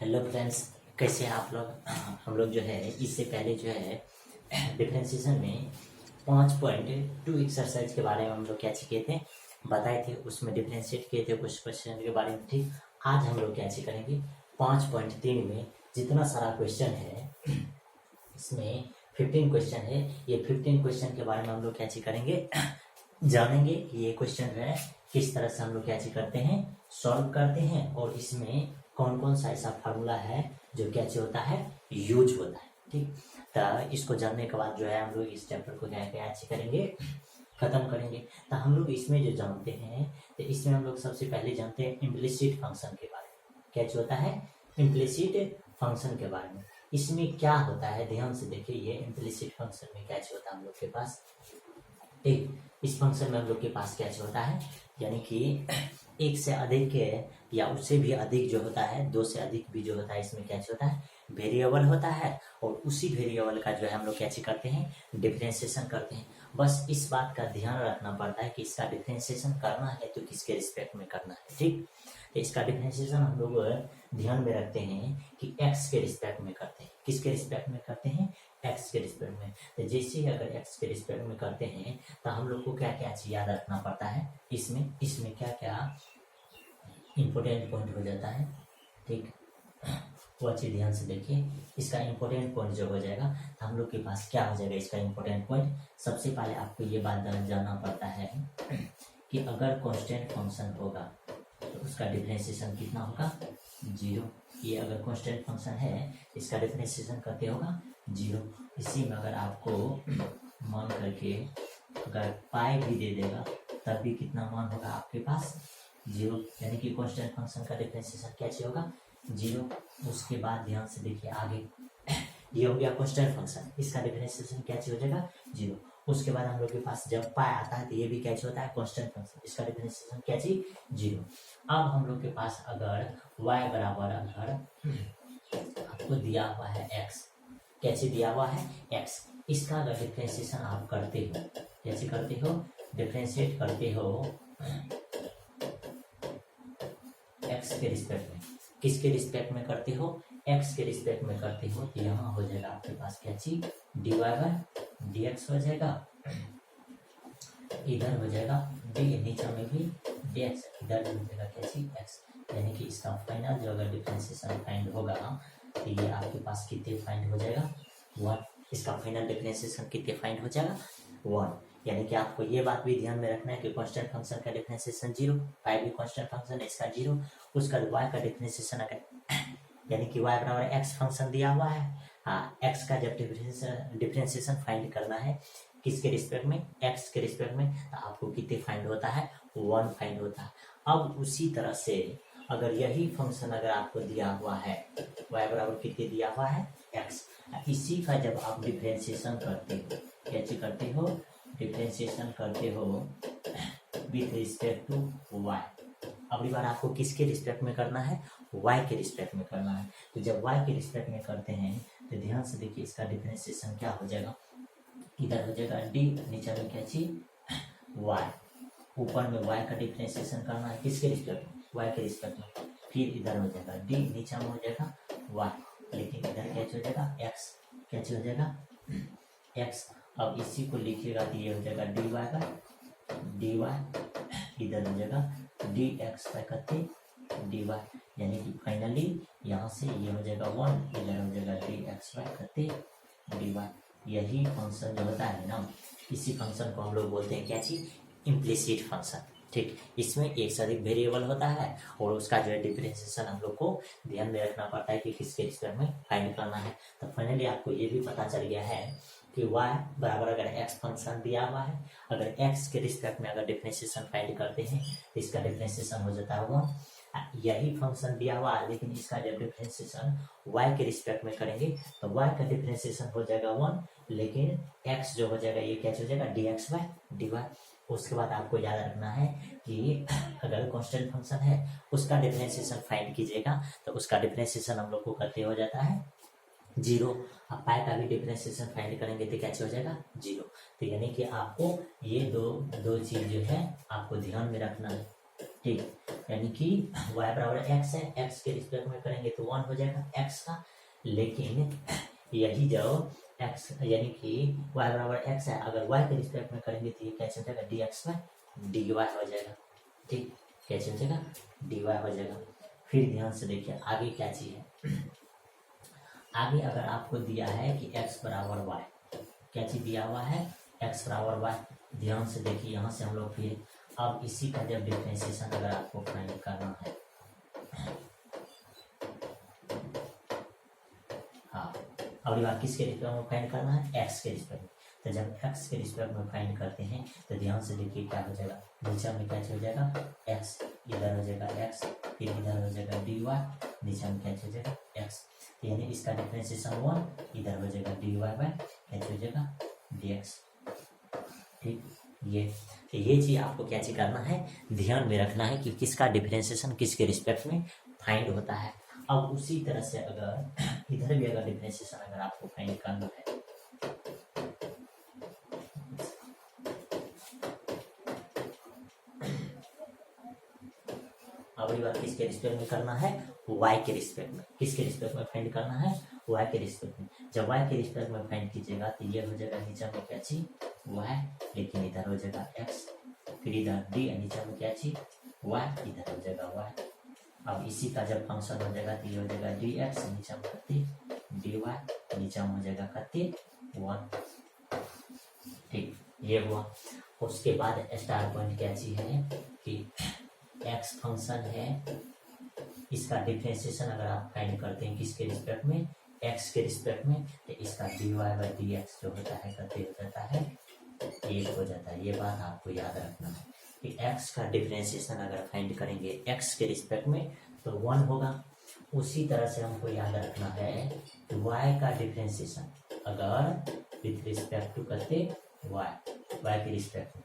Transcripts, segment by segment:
Hello friends, कैसे हैं आप लोग। हम लोग जो है इससे पहले जो है डिफरेंशिएशन में 5.2 एक्सरसाइज के बारे में हम लोग क्या किए थे, बताए थे। उसमें डिफरेंशिएट किए थे कुछ क्वेश्चन के बारे में। ठीक, आज हम लोग क्या करेंगे 5.3 में जितना सारा क्वेश्चन है, इसमें 15 क्वेश्चन है। ये 15 क्वेश्चन के बारे में हम लोग क्या करेंगे, जानेंगे कि ये क्वेश्चन है किस तरह से हम लोग क्या करते हैं, सॉल्व करते हैं, और इसमें कौन कौन सा ऐसा फार्मूला है जो क्या होता है, यूज होता है। ठीक, तो इसको जानने के बाद जो है हम लोग इस चैप्टर को क्या करेंगे, खत्म करेंगे। तो हम लोग इसमें जो जानते हैं, तो इसमें हम लोग सबसे पहले जानते हैं इम्प्लिसिट फंक्शन के बारे में। क्या होता है इम्प्लिसिट फंक्शन के बारे में। इसमें क्या होता है, ध्यान से देखिए। ये इम्प्लिसिट फंक्शन में क्या होता है हम लोग के पास, ठीक, इस फंक्शन में हम लोग के पास क्या होता है, यानी कि एक से अधिक या उससे भी अधिक जो होता है, दो से अधिक भी जो होता है, इसमें क्या होता है, वेरिएबल होता है। और उसी वेरिएबल का जो है हम लोग क्या करते हैं, डिफरेंशिएशन करते हैं। बस इस बात का ध्यान रखना पड़ता है कि इसका डिफरेंशिएशन करना है तो किसके रिस्पेक्ट में करना है। ठीक, तो इसका डिफरेंशिएशन हम लोग ध्यान में रखते हैं कि एक्स के रिस्पेक्ट में करते हैं। किसके रिस्पेक्ट में करते हैं, एक्स के रिस्पेक्ट में। तो जैसे ही अगर एक्स के रिस्पेक्ट में करते हैं तो हम लोग को क्या क्या चीज याद रखना पड़ता है, इसमें क्या क्या इंपॉर्टेंट पॉइंट हो जाता है। ठीक, वो अच्छी ध्यान से देखिए। इसका इंपॉर्टेंट पॉइंट जो हो जाएगा, तो हम लोग के पास क्या हो जाएगा, इसका इंपॉर्टेंट पॉइंट। सबसे पहले आपको ये बात जानना पड़ता है कि अगर कांस्टेंट फंक्शन होगा तो उसका डिफरेंशिएशन कितना होगा, 0। ये अगर कांस्टेंट फंक्शन है, इसका डिफरेंशिएशन करते होगा 0। इसी में अगर आपको मान करके अगर पाई भी दे देगा तब भी कितना मान होगा आपके पास, 0। यानी कि कांस्टेंट फंक्शन का डिफरेंशिएशन क्या होगा, 0। उसके बाद ध्यान से देखिए आगे, ये हो गया कांस्टेंट फंक्शन, इसका डिफरेंशिएशन क्या हो जाएगा, 0। उसके बाद हम लोग के पास जब पाई आता है तो ये भी क्या होता है, कांस्टेंट फंक्शन, इसका डिफरेंशिएशन क्या 0। अब हम लोग के पास अगर y बराबर अगर आपको दिया हुआ है x, कैसे दिया हुआ है x, इसका अगर डिफरेंशिएशन आप करते हो, कैसे करते हो, डिफरेंशिएट करते हो x के रिस्पेक्ट में। किसके रिस्पेक्ट में करते हो, x के रिस्पेक्ट में करते हो, तो यहाँ हो जाएगा आपके पास क्या चीज, dy बाय dx हो जाएगा। इधर हो जाएगा d, नीचे में भी dx, इधर हो जाएगा क्या चीज, x। यानी कि इसका फाइनल जो अगर डिफरेंशिएशन फाइंड होगा तो ये आपके पास कितने फाइंड हो जाएगा, 1। इसका फाइनल डिफरेंशिएशन कितने फाइंड हो जाएगा, 1। यानी कि आपको ये बात भी ध्यान में रखना है कि कांस्टेंट फंक्शन का डिफरेंशिएशन 0, पाई भी कांस्टेंट फंक्शन है, इसका 0। उसका y का डिफरेंशिएशन अगर यानी कि y बराबर x फंक्शन दिया हुआ है, हाँ, x का जब डिफरेंशिएशन फाइंड करना है किसके रिस्पेक्ट में, x के रिस्पेक्ट में, तो आपको कितने फाइंड होता है, 1 फाइंड होता है। अब उसी तरह से अगर यही फंक्शन अगर आपको दिया हुआ है, y बराबर कितने दिया हुआ है, x, इसी का जब आप डिफरेंशिएशन करते हो, कैसे करते हो, डिफरेंशिएशन करते हो विथ रिस्पेक्ट टू y। अगली बार आपको किसके रिस्पेक्ट में करना है, y के रिस्पेक्ट में करना है। तो जब y के रिस्पेक्ट में करते हैं तो ध्यान से देखिए, इसका डिफरेंशिएशन क्या हो जाएगा, इधर हो जाएगा d, नीचे में क्या चीज, y, ऊपर में y का डिफरेंशिएशन करना है किसके रिस्पेक्ट में, y के रिस्पेक्ट में। फिर इधर हो जाएगा d, नीचे में हो जाएगा y, लेकिन इधर क्या हो जाएगा, x, क्या हो जाएगा, x। अब इसी को लिखिएगा तो ये हो जाएगा dy बाय dy, इधर हो जाएगा dx बाय कते dy, यानी कि फाइनली यहाँ से ये हो जाएगा 1, इधर हो जाएगा dx बाय कते dy। यही फंक्शन जो होता है ना, इसी फंक्शन को हम लोग बोलते हैं क्या चीज, इम्प्लिसिट फंक्शन। ठीक, इसमें एक से अधिक वेरिएबल होता है और उसका जो है डिफरेंशिएशन हम लोग को ध्यान में रखना पड़ता है कि किसके रिस्पेक्ट में फाइंड करना है। तो फाइनली आपको ये भी पता चल गया है कि y बराबर अगर x फंक्शन दिया हुआ है, अगर x के रिस्पेक्ट में अगर डिफरेंशिएशन फाइंड करते हैं तो इसका डिफरेंशिएशन हो जाता है 1। यही फंक्शन दिया हुआ है, लेकिन इसका जब डिफरेंशिएशन y के रिस्पेक्ट में करेंगे तो y का डिफरेंशिएशन हो जाएगा 1, लेकिन x जो हो जाएगा ये क्या हो जाएगा, dx बाय dy। उसके बाद आपको याद रखना है कि अगर कांस्टेंट फंक्शन है उसका डिफरेंशिएशन फाइंड कीजिएगा तो उसका डिफरेंशिएशन हम लोग को करते हो जाता है 0। अब पाई का भी डिफरेंशिएशन फाइंड करेंगे तो क्या हो जाएगा, 0। तो यानी कि आपको ये दो चीज जो है आपको ध्यान में रखना है। ठीक, यानी कि y बराबर x है, x के रिस्पेक्ट में करेंगे तो 1 हो जाएगा x का, लेकिन यही जो x यानी कि y बराबर x है, अगर y के रिस्पेक्ट में करेंगे तो ये क्या चल जाएगा dx में dy हो जाएगा। ठीक, क्या चल जाएगा dy हो जाएगा। फिर ध्यान से देखिए आगे क्या चीज है। आगे अगर आपको दिया है कि x बराबर y, क्या चीज दिया हुआ है x बराबर y, ध्यान से देखिए यहाँ से हम लोग फिर अब इसी का जब डिफरेंशिएशन अगर आपको फाइंड करना है, हाँ अगली बार किसके रिस्पेक्ट में फाइंड करना है x के रिस्पेक्ट में, तो जब x के रिस्पेक्ट में फाइंड करते हैं तो ध्यान से देखिए क्या हो जाएगा, नीचे में क्या हो जाएगा x, इधर हो जाएगा x, फिर इधर हो जाएगा dy, नीचे में क्या हो जाएगा x, यानी इसका डिफरेंशिएशन 1, इधर हो जाएगा dy बाय क्या हो जाएगा dx। ठीक, ये चीज आपको क्या चीज करना है, ध्यान में रखना है कि किसका डिफरेंशिएशन किसके रिस्पेक्ट में फाइंड होता है। अब उसी तरह से अगर इधर भी अगर डिफरेंशिएशन अगर आपको फाइंड करना है, अगली बार किसके रिस्पेक्ट में करना है, y के रिस्पेक्ट में, किसके रिस्पेक्ट में फाइंड करना है y के रिस्पेक्ट में। जब y के रिस्पेक्ट में फाइंड कीजिएगा तो ये हो जाएगा नीचे में क्या चीज y, लेकिन इधर हो जाएगा x, फिर इधर d, नीचे में क्या चीज y, इधर हो जाएगा y। अब इसी का जब फंक्शन हो जाएगा तो ये हो जाएगा dx, नीचे में कते dy, नीचे में हो जाएगा कते 1। ठीक, ये हुआ। उसके बाद स्टार पॉइंट क्या चीज है कि x फंक्शन है, इसका डिफरेंशिएशन अगर आप फाइंड करते हैं किसके रिस्पेक्ट में, x के रिस्पेक्ट में, तो इसका dy बाई dx जो होता है कते हो जाता है 1 हो जाता है। ये बात आपको याद रखना है कि x का डिफरेंशिएशन अगर फाइंड करेंगे x के रिस्पेक्ट में तो 1 होगा। उसी तरह से हमको याद रखना है कि y का डिफरेंशिएशन अगर विथ रिस्पेक्ट टू करते y के रिस्पेक्ट में,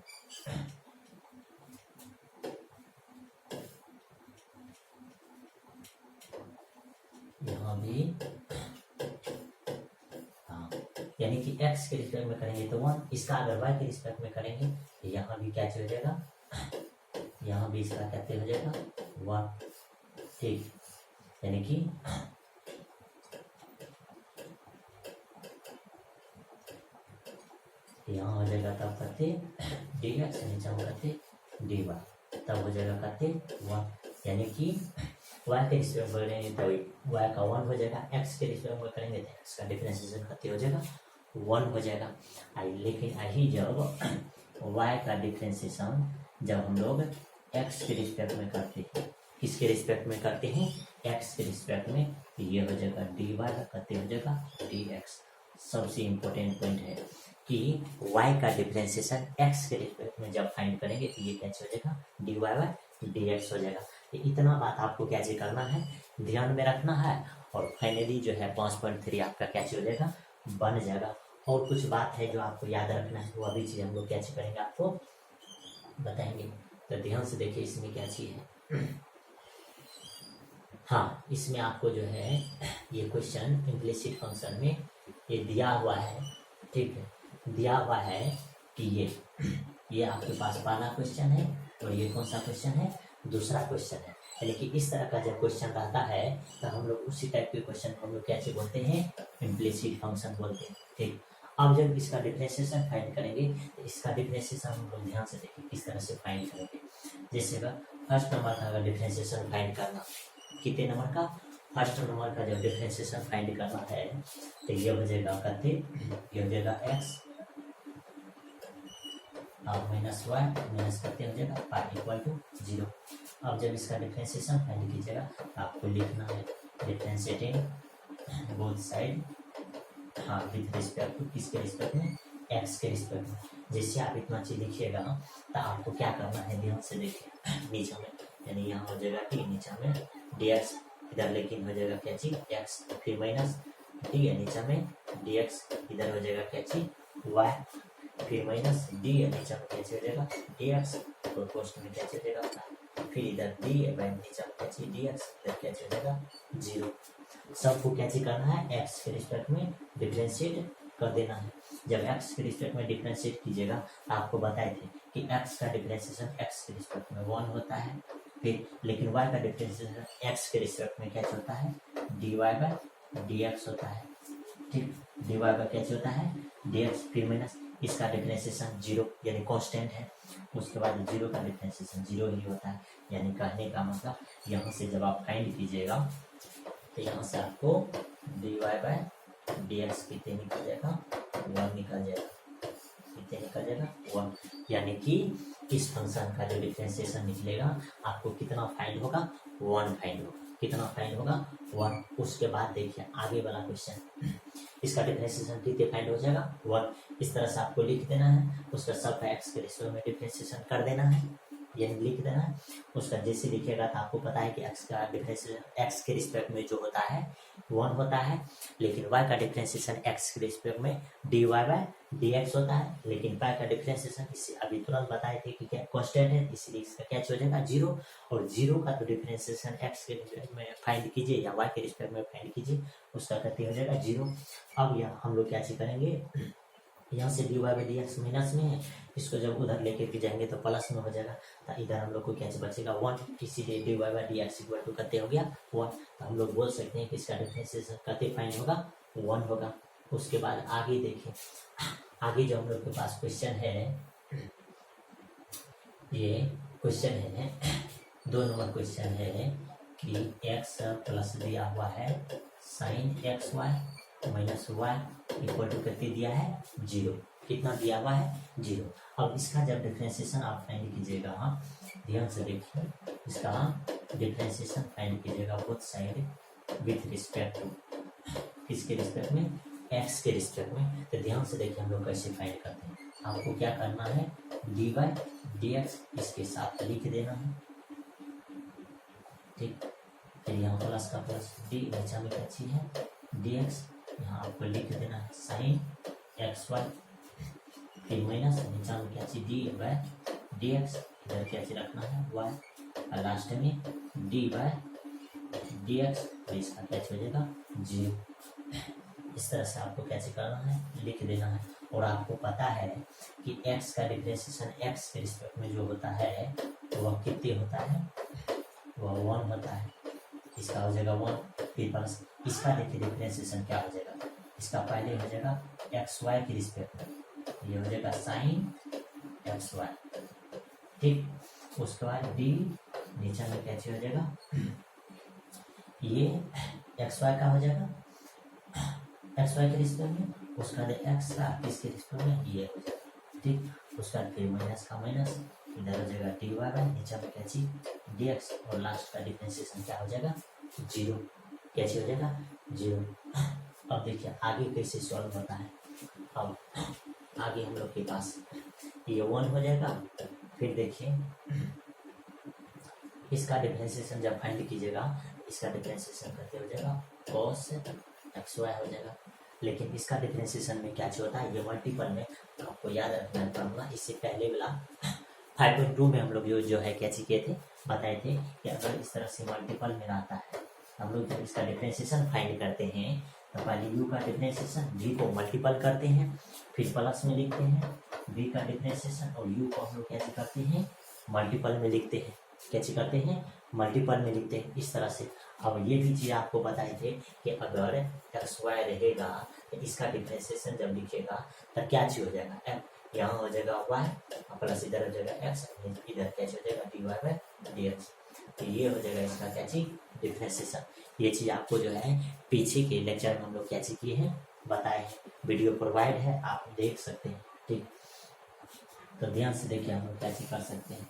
यहाँ भी हाँ, यानी कि x के रिस्पेक्ट में करेंगे तो 1, इसका अगर y के रिस्पेक्ट में करेंगे तो यहाँ भी क्या हो जाएगा, यहाँ भी इसका कहते हो जाएगा 1। ठीक, यानी कि यहाँ हो जाएगा तब करते dx, नीचे में करते dy, तब हो जाएगा करते 1, यानी कि y के रिस्पेक्ट में करेंगे तो y का 1 हो जाएगा, x के रिस्पेक्ट में करेंगे तो x का डिफरेंशिएशन करते हो जाएगा 1 हो जाएगा। लेकिन यही जब y का डिफरेंशिएशन जब हम लोग x के रिस्पेक्ट में करते हैं, किसके रिस्पेक्ट में करते हैं x के रिस्पेक्ट में, तो ये हो जाएगा dy करते हो जाएगा dx। सबसे इम्पोर्टेंट पॉइंट है कि y का डिफरेंशिएशन x के रिस्पेक्ट में जब फाइंड करेंगे तो ये क्या हो जाएगा dy बाई dx हो जाएगा। इतना बात आपको क्या करना है, ध्यान में रखना है, और फाइनली जो है 5.3 आपका क्या हो जाएगा बन जाएगा। और कुछ बात है जो आपको याद रखना है, वो अभी चीज हम लोग क्या करेंगे आपको बताएंगे। तो ध्यान से देखिए इसमें क्या चीज है। हाँ, इसमें आपको जो है ये क्वेश्चन इम्प्लिसिट फंक्शन में ये दिया हुआ है। ठीक है, दिया हुआ है कि ये आपके पास पहला क्वेश्चन है और ये कौन सा क्वेश्चन है, दूसरा क्वेश्चन है। यानी कि इस तरह का जब क्वेश्चन रहता है तो हम लोग उसी टाइप के क्वेश्चन को हम लोग कैसे बोलते हैं, इम्प्लिसिट फंक्शन बोलते हैं। ठीक, अब जब इसका डिफरेंशिएशन फाइंड करेंगे तो इसका डिफरेंशिएशन हम लोग ध्यान से देखिए किस तरह से फाइंड करेंगे। जैसे फर्स्ट नंबर का अगर डिफरेंशिएशन फाइंड करना, कितने नंबर का, फर्स्ट नंबर का जब डिफरेंशिएशन फाइंड करना है तो ये हो जाएगा कहते, ये हो जाएगा x माइनस y माइनस करते हो जाएगा पाई इक्वल टू 0। अब जब इसका डिफरेंशिएशन फाइंड कीजिएगा तो आपको लिखना है डिफरेंशिएटिंग बोथ साइड, हाँ विथ रिस्पेक्ट टू किसके रिस्पेक्ट में, x के रिस्पेक्ट में। जैसे आप इतना चीज लिखिएगा तो आपको क्या करना है, ध्यान से देखिए नीचे में, यानी यहाँ हो जाएगा t, नीचे में dx, इधर लेकिन हो जाएगा क्या चीज x, फिर माइनस t है नीचे में dx, इधर हो जाएगा क्या चीज y, फिर माइनस d है नीचे में कैसे हो जाएगा dx, तो पोस्ट में कैसे हो जाएगा, फिर इधर d है बाई नीचे में कैसे dx, इधर कैसे हो जाएगा 0। सबको कैसे करना है, x के रिस्पेक्ट में डिफरेंशिएट कर देना है। जब x के रिस्पेक्ट में डिफरेंशिएट कीजिएगा, आपको बताए थे कि x का डिफरेंशिएशन x के रिस्पेक्ट में 1 होता है। फिर लेकिन y का डिफरेंशिएशन x के रिस्पेक्ट में कैसे होता है, dy बाय dx होता है। ठीक, dy बाय कैसे होता है, dx, फिर माइनस इसका डिफरेंशिएशन 0 यानी कांस्टेंट है, उसके बाद 0 का डिफरेंशिएशन 0 ही होता है। यानी कहने का मतलब यहाँ से जब आप फाइंड कीजिएगा तो यहाँ से आपको dy बाय dx कितने निकल जाएगा, 1 निकल जाएगा, कितने निकल जाएगा 1। यानी कि इस फंक्शन का जो डिफरेंशिएशन निकलेगा आपको कितना फाइंड होगा, 1 फाइंड होगा। कितना फाइंड होगा, 1। उसके बाद देखिए आगे वाला क्वेश्चन, इसका डिफरेंशिएशन कितने फाइंड हो जाएगा, 1। इस तरह से आपको लिख देना है, उसका सब एक्स के रेशियो में डिफरेंशिएशन कर देना है, यानी लिख देना है। उसका जैसे लिखेगा तो आपको पता है कि एक्स का डिफरेंशिएशन एक्स के रिस्पेक्ट में जो होता है 1 होता है, लेकिन y का डिफरेंशिएशन x के रिस्पेक्ट में dy बाय dx होता है। लेकिन y का डिफरेंशिएशन इसे अभी तुरंत बताए थे कि क्या कांस्टेंट है, इसलिए इसका क्या हो जाएगा 0। और 0 का तो डिफरेंशिएशन x के रिस्पेक्ट में फाइंड कीजिए या y के रिस्पेक्ट में फाइंड कीजिए, उसका कितना हो जाएगा 0। अब यह हम लोग क्या करेंगे, यहाँ से dy बाई dx माइनस में है, इसको जब उधर लेके के जाएंगे तो प्लस में हो जाएगा, तो इधर हम लोग को क्या बचेगा 1। इसीलिए dy by dx equal to कितने हो गया 1। तो हम लोग बोल सकते हैं कि इसका डिफरेंशिएशन कितने फाइंड होगा, 1 होगा। उसके बाद आगे देखें, आगे जो हम लोग के पास क्वेश्चन है, ये क्वेश्चन है 2 नंबर क्वेश्चन है कि x प्लस दिया हुआ है sine x y minus y equal to कितने दिया है 0। कितना दिया हुआ है 0। अब इसका जब डिफरेंशिएशन आप फाइंड कीजिएगा, ध्यान से देखिए, इसका डिफरेंशिएशन फाइंड कीजिएगा both side with respect to, किसके रिस्पेक्ट में, एक्स के रिस्पेक्ट में। तो ध्यान से देखिए हम लोग कैसे फाइंड करते हैं। आपको क्या करना है, डी बाई डी एक्स इसके साथ लिख देना है, ठीक। फिर यहाँ प्लस का प्लस, डी नीचा में क्या चीज है डी एक्स, यहाँ आपको लिख देना है साइन एक्स वाई, फिर माइनस नीचा में क्या चीज डी बाय डी एक्स, इधर क्या चीज रखना है वाई, और लास्ट में डी बाय डी एक्स, और इसका क्या हो जाएगा 0। इस तरह से आपको कैसे करना है, लिख देना है। और आपको पता है कि x का डिफरेंशिएशन x के रिस्पेक्ट में जो होता है वह कितने होता है, वह 1 होता है। इसका हो जाएगा 1, फिर प्लस इसका देखिए डिफरेंशिएशन क्या हो जाएगा, इसका पहले हो जाएगा एक्स वाई के रिस्पेक्ट में, ये हो जाएगा साइन एक्स वाई, ठीक। उसके बाद डी नीचे में कैसे हो जाएगा, ये एक्स वाई का हो जाएगा एक्स वाई के रिस्पेक्ट में, उसका एक्स का किसके रिस्पेक्ट में ये हो जाएगा, ठीक। उसका फिर माइनस का माइनस, इधर हो जाएगा डी वाई बाई नीचे में क्या चीज डी एक्स, और लास्ट का डिफरेंशिएशन क्या हो जाएगा 0। कैसे हो जाएगा 0। अब देखिए आगे कैसे सॉल्व होता है। अब आगे हम लोग के पास ये 1 हो जाएगा, फिर देखिए इसका डिफरेंशिएशन जब फाइंड कीजिएगा, इसका डिफरेंशिएशन करते हो जाएगा cos एक्स वाई हो जाएगा। लेकिन इसका डिफरेंशिएशन में क्या होता है, ये मल्टीपल में, तो आपको याद रखना पड़ेगा। इससे पहले वाला 5.2 में हम लोग जो है क्या किए थे, बताए थे कि अगर इस तरह से मल्टीपल में रहता है, हम लोग जब इसका डिफरेंशिएशन फाइंड करते हैं तो पहले u का डिफरेंशिएशन v को मल्टीपल करते हैं, फिर प्लस में लिखते हैं v का डिफरेंशिएशन, और u को हम लोग कैसे करते हैं मल्टीपल में लिखते हैं, कैसे करते हैं मल्टीपल में लिखते हैं, इस तरह से। अब ये भी चीज आपको बताए थे कि अगर एक्स वाई रहेगा तो इसका डिफरेंशिएशन जब लिखेगा तो क्या चीज हो जाएगा f, यहाँ हो जाएगा वाई प्लस इधर हो जाएगा एक्स, इधर कैसे हो जाएगा d y by d x. तो ये हो जाएगा इसका क्या चीज डिफरेंशिएशन। ये चीज आपको जो है पीछे के लेक्चर में हम लोग क्या चीज किए हैं बताए हैं, वीडियो प्रोवाइड है आप देख सकते हैं, ठीक। तो ध्यान से देखिए हम लोग क्या चीज कर सकते हैं।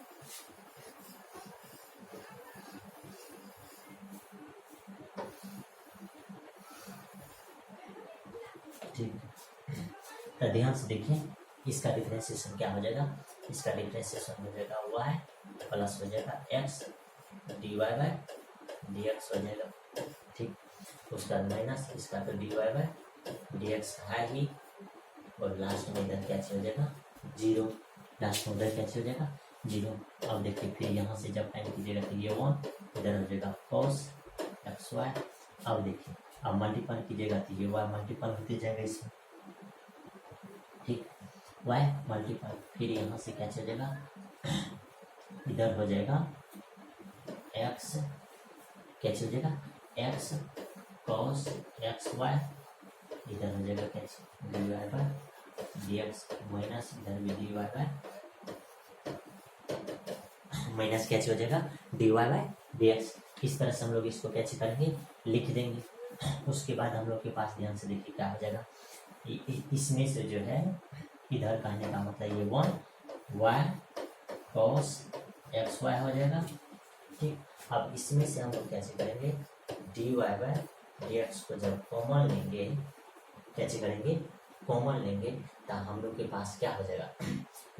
ठीक, तो ध्यान से देखिए इसका डिफरेंशिएशन क्या हो जाएगा, इसका डिफरेंशिएशन हो जाएगा वाई प्लस हो जाएगा x d y by d x हो जाएगा, ठीक। उसका माइनस इसका तो d y by d x है ही, और लास्ट में इधर क्या हो जाएगा 0, लास्ट में उधर क्या हो जाएगा 0। अब देखिए फिर यहाँ से जब फाइंड कीजिएगा तो ये 1, इधर हो जाएगा cos एक्स वाई। अब देखिए अब मल्टीपल कीजिएगा तो ये वाई मल्टीपल होते जाएगा इसमें, ठीक, वाई मल्टीपल, फिर यहाँ से क्या चल जाएगा इधर हो जाएगा एक्स कैसे हो जाएगा, एक्स कॉस एक्स वाई, इधर हो जाएगा कैसे d y by d x, minus इधर भी डी वाई बाय माइनस कैसे हो जाएगा d y by d x. इस तरह से हम लोग इसको कैसे करेंगे, लिख देंगे। उसके बाद हम लोग के पास ध्यान से देखिए क्या हो जाएगा, इसमें से जो है इधर कहने का मतलब ये 1 वाई कॉस एक्स वाई हो जाएगा, ठीक। अब इसमें से हम लोग कैसे करेंगे, d y by d x को जब कॉमन लेंगे, कैसे करेंगे, कॉमन लेंगे, तो हम लोग के पास क्या हो जाएगा,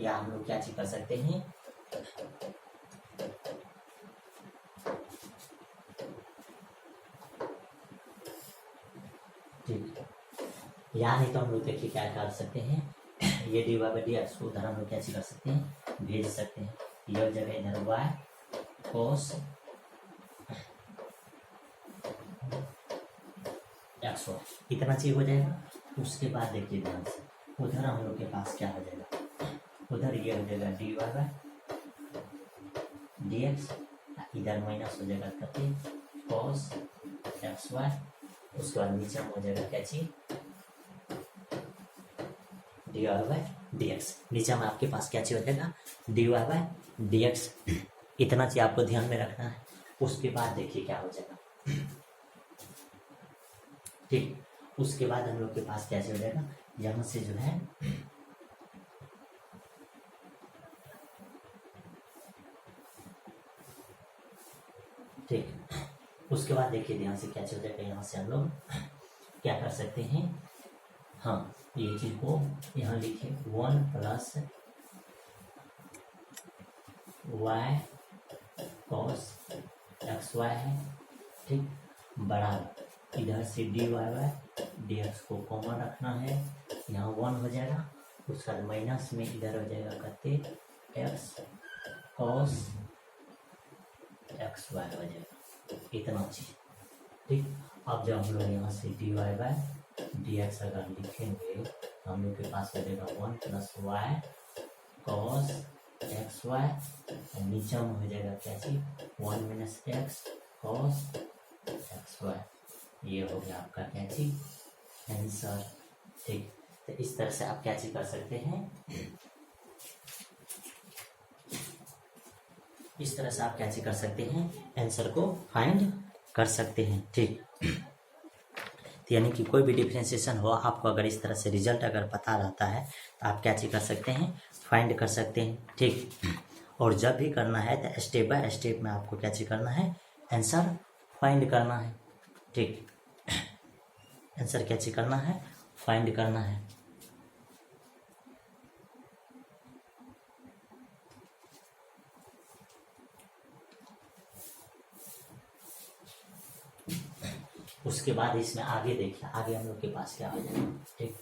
या हम लोग क्या चीज कर सकते हैं, ठीक। या नहीं तो हम लोग देखिए क्या कर सकते हैं, ये d y by d x को उधर हम लोग कैसे कर सकते हैं, भेज सकते हैं। ये जगह इधर वाई कोस एक्स वाई, इतना चीज हो जाएगा। उसके बाद देखिए ध्यान से, उधर हम लोग के पास क्या हो जाएगा, उधर ये हो जाएगा d y by d x, इधर माइनस हो जाएगा करके कोस एक्स वाई। उसके बाद नीचे हो जाएगा क्या चीज, d y by d x, नीचे में आपके पास क्या चीज हो जाएगा, d y by d x. इतना चीज आपको ध्यान में रखना है। उसके बाद देखिए क्या हो जाएगा, ठीक। उसके बाद हम लोग के पास कैसे हो जाएगा, यहाँ से जो है ठीक। उसके बाद देखिए ध्यान से कैसे हो जाएगा, यहाँ से हम लोग क्या कर सकते हैं, हाँ ये चीज को यहाँ लिखे 1 plus y cos x y है, ठीक, बराबर इधर से d y by d x को कॉमन रखना है, यहाँ 1 हो जाएगा। उसके बाद माइनस में इधर हो जाएगा करते एक्स कॉस एक्स वाई हो जाएगा, इतना चीज, ठीक। अब जब हम लोग यहाँ से d y by d x अगर लिखेंगे तो हम लोग के पास हो जाएगा 1 plus y cos x y, नीचे में हो जाएगा क्या चीज 1 minus x cos x y. ये हो गया आपका क्या चीज आंसर, ठीक। तो इस तरह से आप क्या चीज कर सकते हैं, इस तरह से आप क्या चीज कर सकते हैं, आंसर को फाइंड कर सकते हैं, ठीक। तो यानी कि कोई भी डिफरेंशिएशन हो, आपको अगर इस तरह से रिजल्ट अगर पता रहता है तो आप क्या चीज कर सकते हैं, फाइंड कर सकते हैं, ठीक। और जब भी करना है तो स्टेप बाय स्टेप में आपको क्या चीज करना है, आंसर फाइंड करना है, ठीक। आंसर क्या चीज करना है, फाइंड करना है। उसके बाद इसमें आगे देखिए, आगे हम लोग के पास क्या हो जाएगा, ठीक।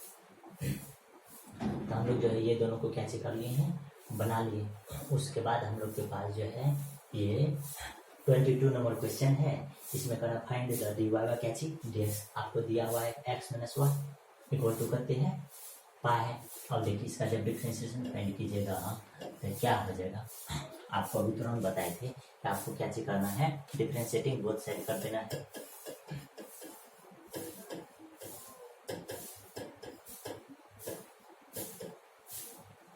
तो हम लोग जो है ये दोनों को कैसे कर लिए हैं, बना लिए। उसके बाद हम लोग के पास जो है ये 22 नंबर क्वेश्चन है, इसमें करा find the d y by क्या चीज डी एक्स, आपको दिया हुआ है x minus y equal to करते हैं पाई। और देखिए इसका जब डिफरेंशिएशन फाइंड कीजिएगा तो क्या हो जाएगा, आपको अभी तुरंत बताए थे कि आपको क्या चीज करना है, डिफरेंशिएटिंग बोथ साइड कर देना है।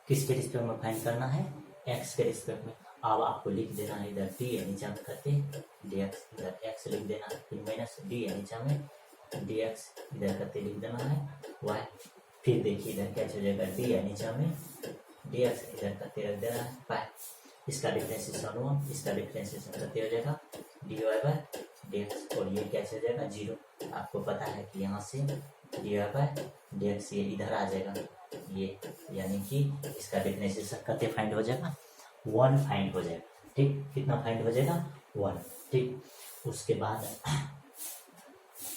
किसके रिस्पेक्ट में फाइंड करना है, एक्स के रिस्पेक्ट में। अब आपको लिख देना है इधर डी है नीचे में करते डी एक्स, इधर एक्स लिख देना है, फिर माइनस डी है नीचे में डी एक्स इधर करते लिख देना है वाई। फिर देखिए इधर क्या हो जाएगा, डी है नीचे में डी एक्स इधर करते रख देना है पाई। इसका डिफरेंशिएशन 1, इसका डिफरेंशिएशन करते हो जाएगा d y by d x, और ये कैसे हो जाएगा 0। आपको पता है कि यहाँ से d y by d x ये इधर आ जाएगा ये, यानी कि इसका डिफरेंशिएशन करते फाइंड हो जाएगा 1 फाइंड हो जाएगा, ठीक। कितना फाइंड हो जाएगा 1, ठीक। उसके बाद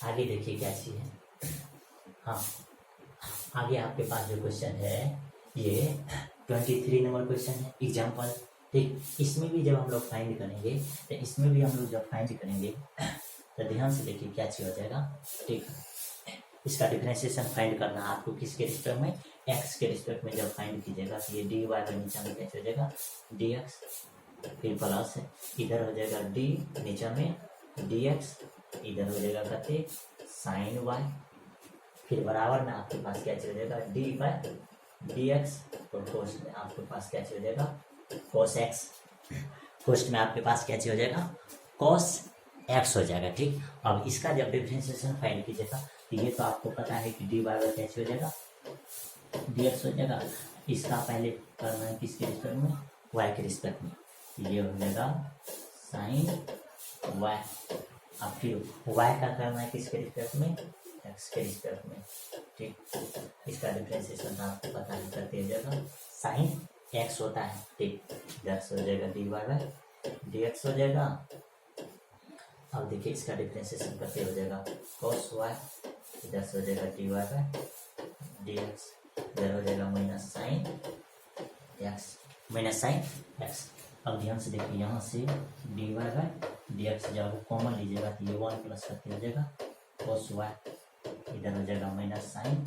आगे देखिए क्या चीज है, हाँ आगे आपके पास जो क्वेश्चन है ये 23 नंबर क्वेश्चन है एग्जाम्पल, ठीक। इसमें भी जब हम लोग फाइंड करेंगे तो इसमें भी हम लोग जब फाइंड करेंगे तो ध्यान से देखिए क्या चीज हो जाएगा, ठीक। इसका डिफरेंशिएशन फाइंड करना है आपको किसके रिस्पेक्ट में, एक्स के रिस्पेक्ट में जब फाइंड कीजिएगा तो ये डी वाई के नीचे में कैसे हो जाएगा डी एक्स फिर प्लस इधर हो जाएगा डी नीचे में dx, इधर हो जाएगा कहते साइन वाई, फिर बराबर में आपके पास क्या चल जाएगा डी बाय dx, और कोस्ट में आपके पास क्या चल जाएगा cos x, कोस्ट में आपके पास क्या हो जाएगा cos x हो जाएगा। ठीक, अब इसका जब डिफरेंशिएशन फाइंड कीजिएगा तो ये तो आपको पता है कि डी बाय क्या हो जाएगा dx हो जाएगा। इसका पहले करना है किसके रिस्पेक्ट में, y के रिस्पेक्ट में, ये हो जाएगा साइन y। अब फिर y का करना है किसके रिस्पेक्ट में, x के रिस्पेक्ट में। ठीक, इसका डिफरेंशिएशन आपको पता है करते हो जाएगा साइन x होता है। ठीक, इधर से हो जाएगा d y by d x हो जाएगा। अब देखिए इसका डिफरेंशिएशन करते हो जाएगा cos y, इधर से हो जाएगा d y by d x, इधर हो जाएगा माइनस साइन एक्स। अब ध्यान से देखिए यहाँ से d y by d x जब कॉमन लीजिएगा तो ये 1 प्लस करते हो जाएगा cos y, इधर हो जाएगा माइनस साइन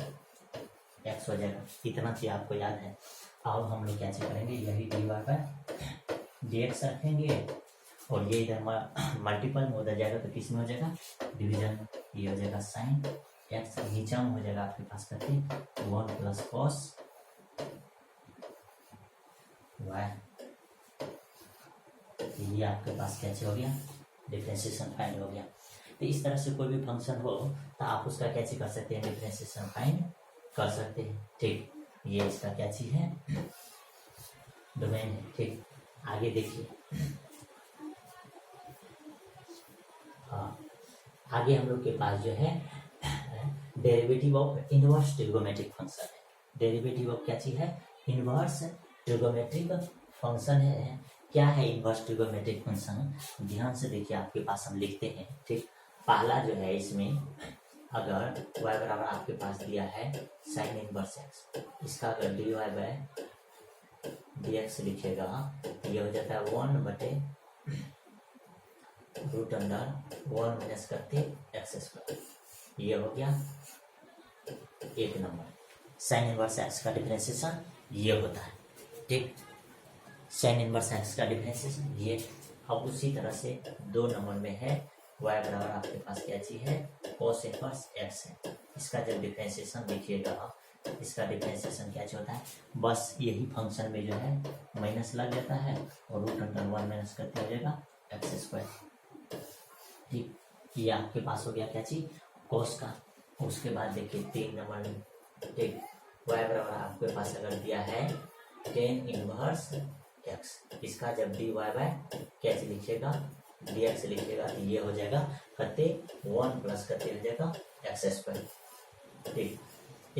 एक्स हो जाएगा। इतना चीज आपको याद है। अब हम लोग क्या करेंगे, यही d y by d x रखेंगे और ये इधर मल्टीपल में उधर जाएगा तो किस में हो जाएगा डिवीजन में, ये हो जाएगा साइन एक्स, नीचा में हो जाएगा आपके पास करते 1 प्लस कॉस वाई। ये आपके पास कैसे हो गया डिफरेंशिएशन फाइंड हो गया। तो इस तरह से कोई भी फंक्शन हो तो आप उसका कैसे कर सकते हैं डिफरेंशिएशन फाइंड कर सकते हैं। ठीक, ये इसका क्या चीज है डोमेन है। ठीक, आगे देखिए, हाँ आगे हम लोग के पास जो है derivative of inverse trigonometric function है। डेरिवेटिव ऑफ क्या चीज है इनवर्स ट्रिगोमेट्रिक फंक्शन है। क्या है इनवर्स ट्रिगोमेट्रिक फंक्शन, ध्यान से देखिए आपके पास हम लिखते हैं। ठीक, पहला जो है इसमें अगर y बराबर आपके पास दिया है साइन इनवर्स x, इसका अगर d y by d x लिखेगा ये हो जाता है 1 बटे रूट अंडर 1 माइनस करते एक्स स्क्वायर। ये हो गया एक नंबर। साइन इनवर्स एक्स का डिफरेंशिएशन ये होता है। ठीक, साइन इनवर्स एक्स का डिफरेंशिएशन ये। अब उसी तरह से 2 नंबर में है y बराबर आपके पास क्या चीज है cos इनवर्स x है। इसका जब डिफरेंशिएशन देखिएगा इसका डिफरेंशिएशन क्या होता है, बस यही फंक्शन में जो है माइनस लग जाता है और रूट अंडर 1 माइनस करते हो जाएगा एक्स स्क्वायर। ठीक, ये आपके पास हो गया क्या चीज cos का। उसके बाद देखिए 3 नंबर में ठीक y बराबर आपके पास अगर दिया है टेन इनवर्स x, इसका जब डी वाई बाय क्या लिखिएगा डी एक्स लिखिएगा तो ये हो जाएगा करते 1 प्लस करते हो जाएगा एक्स स्क्वायर। ठीक,